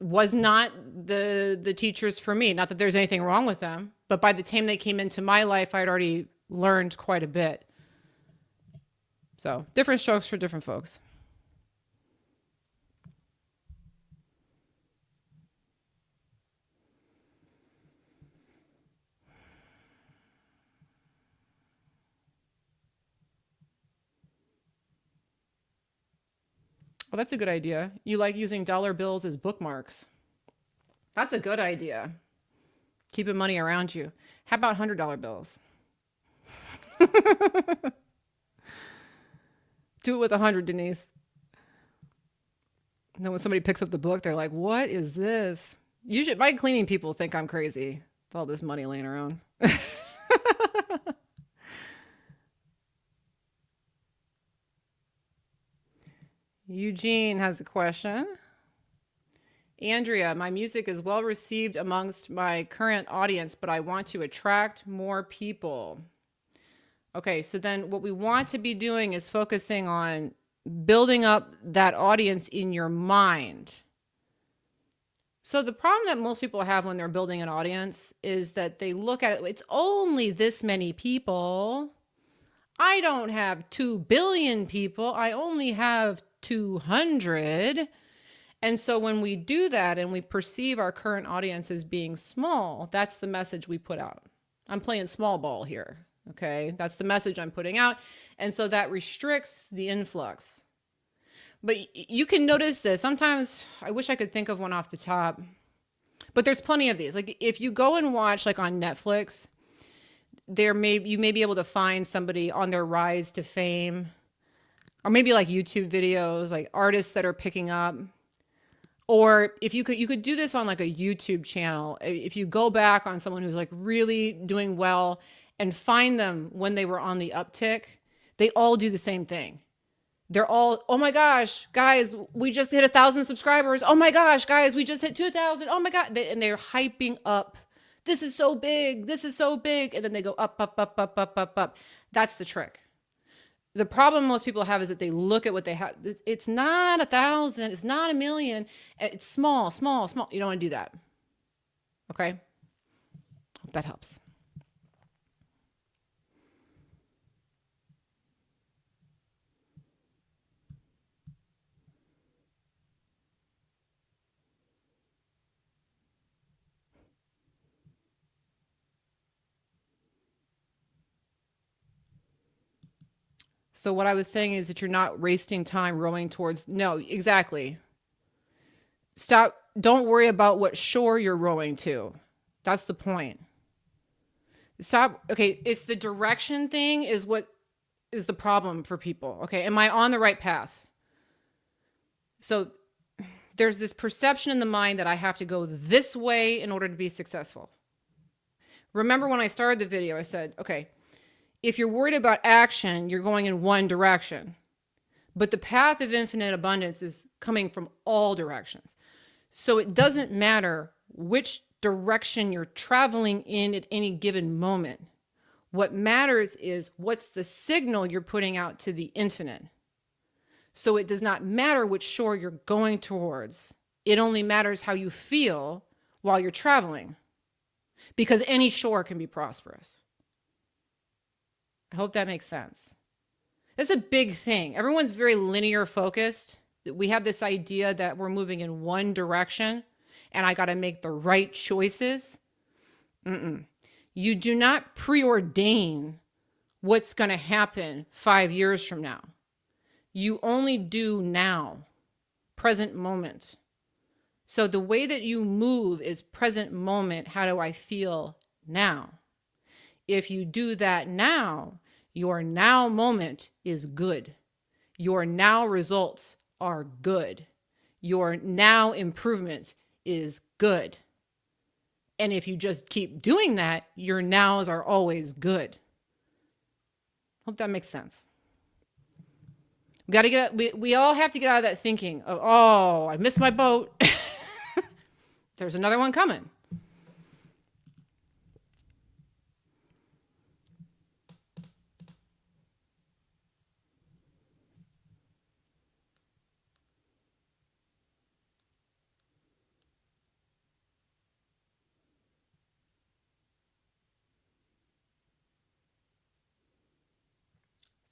was not the teachers for me. Not that there's anything wrong with them, but by the time they came into my life, I'd already learned quite a bit. So different strokes for different folks. Well, that's a good idea. You like using dollar bills as bookmarks. That's a good idea. Keeping money around you. How about $100 bills? Do it with 100, Denise. And then when somebody picks up the book, they're like, what is this? Usually, my cleaning people think I'm crazy. It's all this money laying around. Eugene has a question. Andrea, my music is well received amongst my current audience, but I want to attract more people. Okay, so then what we want to be doing is focusing on building up that audience in your mind. So the problem that most people have when they're building an audience is that they look at it, it's only this many people. I don't have 2 billion people. I only have 200. And so when we do that and we perceive our current audience as being small, that's the message we put out. I'm playing small ball here. Okay. That's the message I'm putting out. And so that restricts the influx. But you can notice this. Sometimes I wish I could think of one off the top, but there's plenty of these. Like if you go and watch like on Netflix, you may be able to find somebody on their rise to fame, or maybe like YouTube videos, like artists that are picking up. Or if you could do this on like a YouTube channel. If you go back on someone who's like really doing well and find them when they were on the uptick, they all do the same thing. They're all, oh my gosh, guys, we just hit 1,000 subscribers. Oh my gosh, guys, we just hit 2,000. Oh my God. And they're hyping up. This is so big. This is so big. And then they go up, up, up, up, up, up, up. That's the trick. The problem most people have is that they look at what they have. It's not 1,000. It's not 1,000,000. It's small, small, small. You don't want to do that. Okay? Hope that helps. So what I was saying is that you're not wasting time rowing towards, no, exactly. Stop. Don't worry about what shore you're rowing to. That's the point. Stop. Okay. It's the direction thing is what is the problem for people. Okay. Am I on the right path? So there's this perception in the mind that I have to go this way in order to be successful. Remember when I started the video, I said, okay, if you're worried about action, you're going in one direction. But the path of infinite abundance is coming from all directions. So it doesn't matter which direction you're traveling in at any given moment. What matters is what's the signal you're putting out to the infinite. So it does not matter which shore you're going towards. It only matters how you feel while you're traveling. Because any shore can be prosperous. I hope that makes sense. That's a big thing. Everyone's very linear focused. We have this idea that we're moving in one direction and I got to make the right choices. You do not preordain what's going to happen 5 years from now. You only do now, present moment. So the way that you move is present moment. How do I feel now? If you do that now, your now moment is good. Your now results are good. Your now improvement is good. And if you just keep doing that, your nows are always good. Hope that makes sense. We got to get out, we all have to get out of that thinking of, oh, I missed my boat. There's another one coming.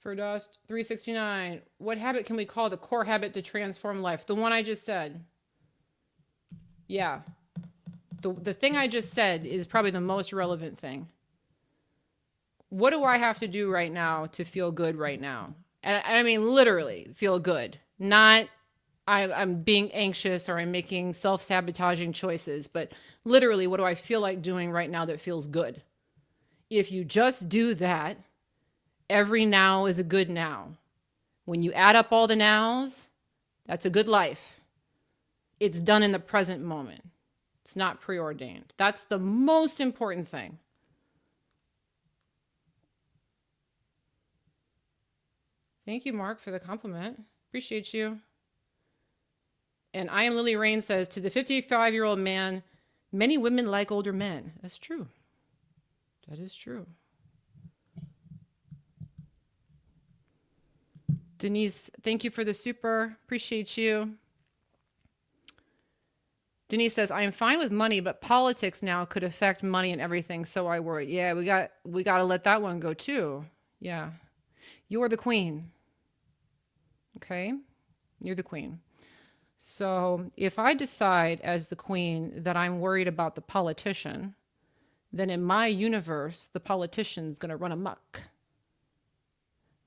For Dust 369, what habit can we call the core habit to transform life? The one I just said. Yeah. The thing I just said is probably the most relevant thing. What do I have to do right now to feel good right now? And I mean, literally feel good. Not I'm being anxious or I'm making self-sabotaging choices, but literally, what do I feel like doing right now that feels good? If you just do that, every now is a good now. When you add up all the nows, that's a good life. It's done in the present moment. It's not preordained. That's the most important thing. Thank you, Mark, for the compliment. Appreciate you. And I am Lily Rain says, to the 55-year-old man, many women like older men. That's true. That is true. Denise, thank you for the super. Appreciate you. Denise says, I am fine with money, but politics now could affect money and everything, so I worry. Yeah, we got to let that one go too. Yeah. You're the queen. Okay? You're the queen. So if I decide as the queen that I'm worried about the politician, then in my universe, the politician's going to run amok.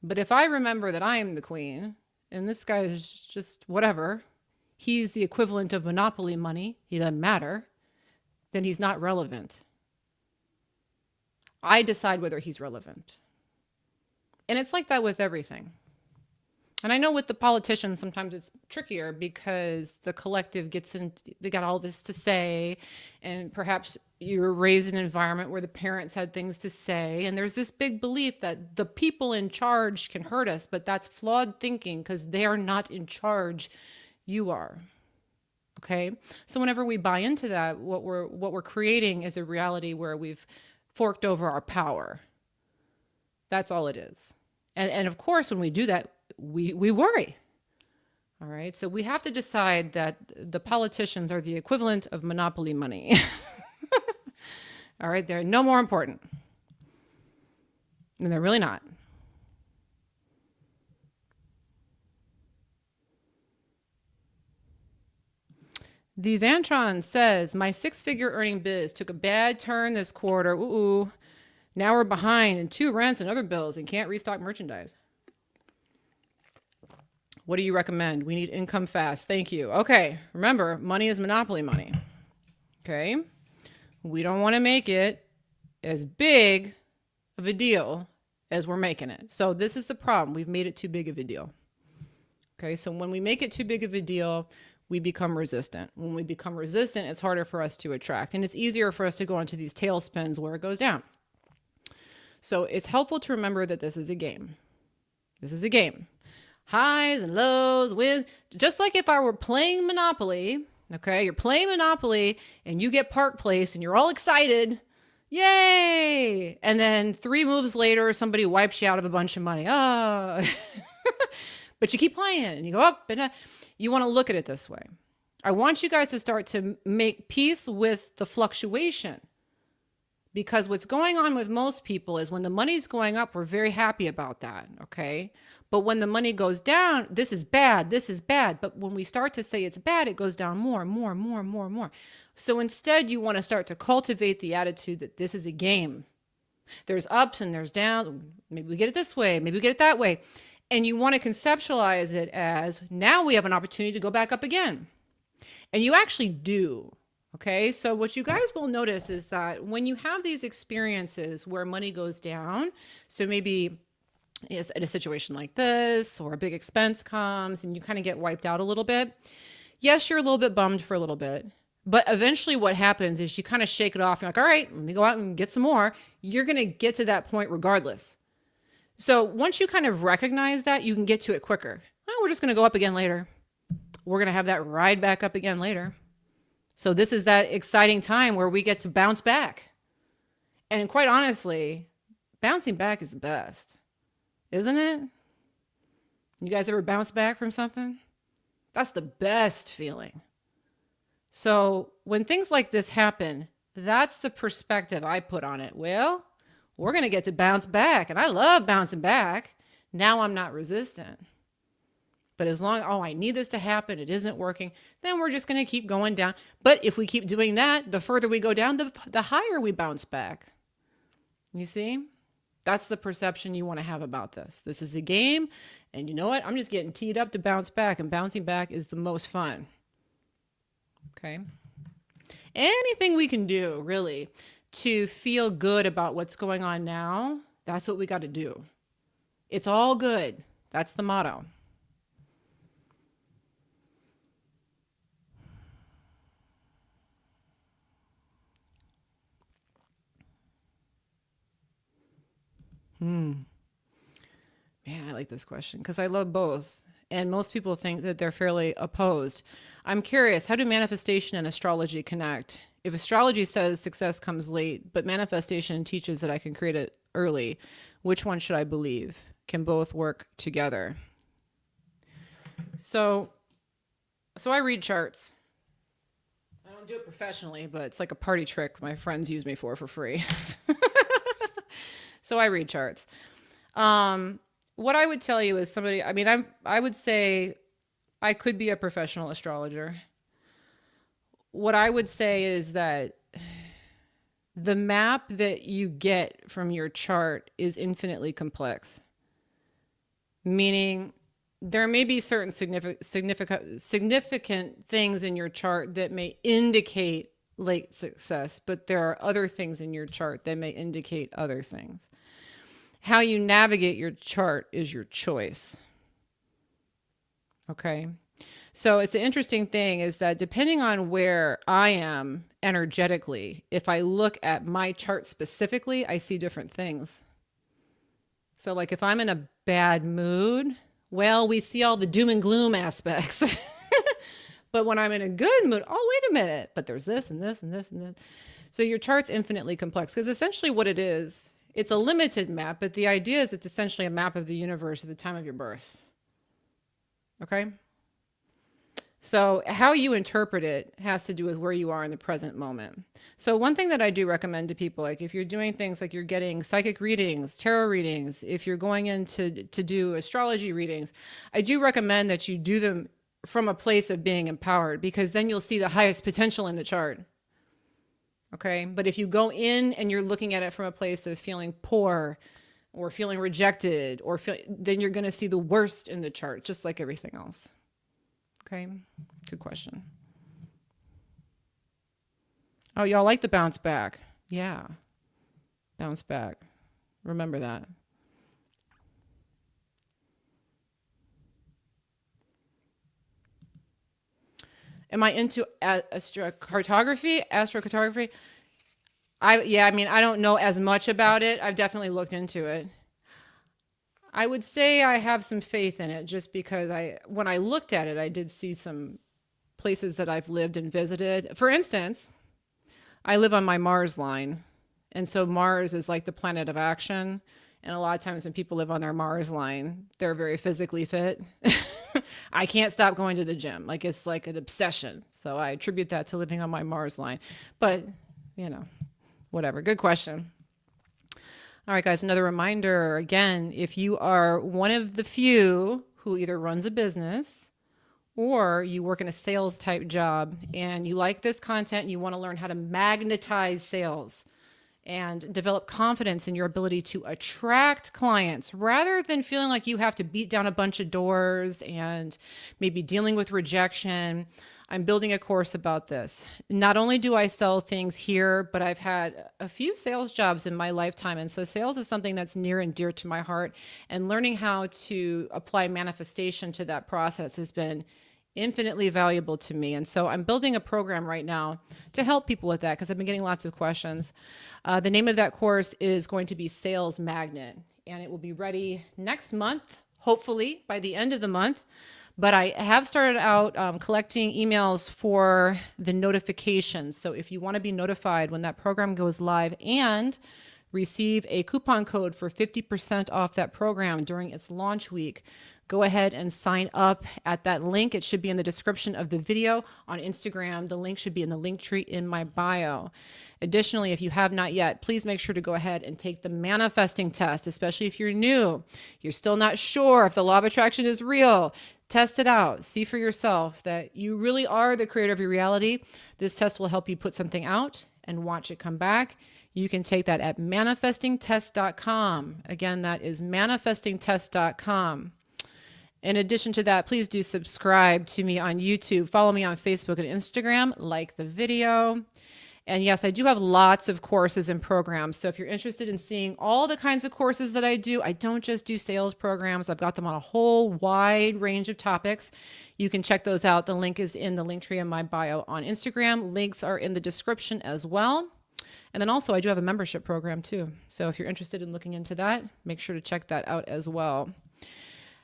But if I remember that I am the queen and this guy is just whatever, he's the equivalent of monopoly money, he doesn't matter, then he's not relevant. I decide whether he's relevant. And it's like that with everything. And I know with the politicians, sometimes it's trickier because the collective gets in, they got all this to say. And perhaps you were raised in an environment where the parents had things to say. And there's this big belief that the people in charge can hurt us, but that's flawed thinking because they are not in charge. You are. Okay. So whenever we buy into that, what we're creating is a reality where we've forked over our power. That's all it is. And of course, when we do that, we worry. All right. So we have to decide that the politicians are the equivalent of monopoly money. All right. They're no more important. And they're really not. The Vantron says, my 6-figure earning biz took a bad turn this quarter. Ooh. Now we're behind in 2 rents and other bills and can't restock merchandise. What do you recommend? We need income fast. Thank you. Okay. Remember, money is monopoly money. Okay. We don't want to make it as big of a deal as we're making it. So this is the problem. We've made it too big of a deal. Okay. So when we make it too big of a deal, we become resistant. When we become resistant, it's harder for us to attract. And it's easier for us to go into these tailspins where it goes down. So it's helpful to remember that this is a game. This is a game. Highs and lows, wins. Just like if I were playing Monopoly, okay, you're playing Monopoly and you get Park Place and you're all excited. Yay! And then 3 moves later, somebody wipes you out of a bunch of money. Oh. But you keep playing and you go up and you want to look at it this way. I want you guys to start to make peace with the fluctuation. Because what's going on with most people is when the money's going up, we're very happy about that, okay? But when the money goes down, this is bad, this is bad. But when we start to say it's bad, it goes down more and more and more and more and more. So instead, you want to start to cultivate the attitude that this is a game. There's ups and there's downs. Maybe we get it this way, maybe we get it that way. And you want to conceptualize it as now we have an opportunity to go back up again. And you actually do. Okay, so what you guys will notice is that when you have these experiences where money goes down, so maybe in a situation like this, or a big expense comes and you kind of get wiped out a little bit, yes, you're a little bit bummed for a little bit, but eventually what happens is you kind of shake it off. You're like, all right, let me go out and get some more. You're going to get to that point regardless. So once you kind of recognize that, you can get to it quicker. Well, we're just going to go up again later. We're going to have that ride back up again later. So this is that exciting time where we get to bounce back. And quite honestly, bouncing back is the best, isn't it? You guys ever bounce back from something? That's the best feeling. So when things like this happen, that's the perspective I put on it. Well, we're going to get to bounce back. And I love bouncing back. Now I'm not resistant. But as long, I need this to happen, it isn't working, then we're just going to keep going down. But if we keep doing that, the further we go down, the higher we bounce back. You see? That's the perception you want to have about this. This is a game, and you know what? I'm just getting teed up to bounce back, and bouncing back is the most fun. Okay? Anything we can do, really, to feel good about what's going on now, that's what we got to do. It's all good. That's the motto. Man, I like this question because I love both. And most people think that they're fairly opposed. I'm curious, how do manifestation and astrology connect? If astrology says success comes late, but manifestation teaches that I can create it early, which one should I believe? Can both work together? So I read charts. I don't do it professionally, but it's like a party trick my friends use me for free. So I read charts. What I would tell you is I would say I could be a professional astrologer. What I would say is that the map that you get from your chart is infinitely complex, meaning there may be certain significant things in your chart that may indicate late success, but there are other things in your chart that may indicate other things. How you navigate your chart is your choice. Okay. So it's an interesting thing is that depending on where I am energetically, if I look at my chart specifically, I see different things. So like if I'm in a bad mood, well, we see all the doom and gloom aspects. But when I'm in a good mood, oh, wait a minute, but there's this and this and this and this. So your chart's infinitely complex because essentially what it is, it's a limited map, but the idea is it's essentially a map of the universe at the time of your birth. Okay? So how you interpret it has to do with where you are in the present moment. So one thing that I do recommend to people, like if you're doing things like you're getting psychic readings, tarot readings, if you're going in to do astrology readings, I do recommend that you do them from a place of being empowered because then you'll see the highest potential in the chart. Okay? But if you go in and you're looking at it from a place of feeling poor or feeling rejected, then you're going to see the worst in the chart, just like everything else. Okay, good question. Oh, y'all like the bounce back. Yeah, bounce back. Remember that. Am I into astrocartography? I don't know as much about it. I've definitely looked into it. I would say I have some faith in it just because when I looked at it, I did see some places that I've lived and visited. For instance, I live on my Mars line. And so Mars is like the planet of action. And a lot of times when people live on their Mars line, they're very physically fit. I can't stop going to the gym. Like it's like an obsession. So I attribute that to living on my Mars line. But, whatever. Good question. All right, guys, another reminder. Again, if you are one of the few who either runs a business or you work in a sales type job and you like this content and you want to learn how to magnetize sales and develop confidence in your ability to attract clients rather than feeling like you have to beat down a bunch of doors and maybe dealing with rejection, I'm building a course about this. Not only do I sell things here, but I've had a few sales jobs in my lifetime. And so sales is something that's near and dear to my heart. And learning how to apply manifestation to that process has been infinitely valuable to me. And so I'm building a program right now to help people with that because I've been getting lots of questions. The name of that course is going to be Sales Magnet, and it will be ready next month, hopefully by the end of the month. But I have started out collecting emails for the notifications. So if you want to be notified when that program goes live and receive a coupon code for 50% off that program during its launch week, go ahead and sign up at that link. It should be in the description of the video on Instagram. The link should be in the link tree in my bio. Additionally, if you have not yet, please make sure to go ahead and take the manifesting test, especially if you're new. You're still not sure if the law of attraction is real. Test it out. See for yourself that you really are the creator of your reality. This test will help you put something out and watch it come back. You can take that at manifestingtest.com. Again, that is manifestingtest.com. In addition to that, please do subscribe to me on YouTube. Follow me on Facebook and Instagram. Like the video. And yes, I do have lots of courses and programs. So if you're interested in seeing all the kinds of courses that I don't just do sales programs. I've got them on a whole wide range of topics. You can check those out. The link is in the link tree in my bio on Instagram. Links are in the description as well. And then also I do have a membership program too. So if you're interested in looking into that, make sure to check that out as well.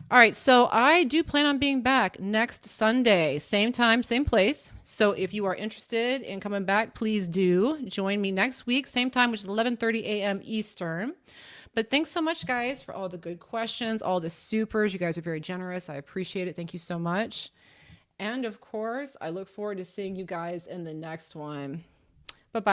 All right, so I do plan on being back next Sunday, same time, same place. So if you are interested in coming back, please do join me next week, same time, which is 11:30 a.m. Eastern. But thanks so much, guys, for all the good questions, all the supers. You guys are very generous. I appreciate it. Thank you so much. And of course, I look forward to seeing you guys in the next one.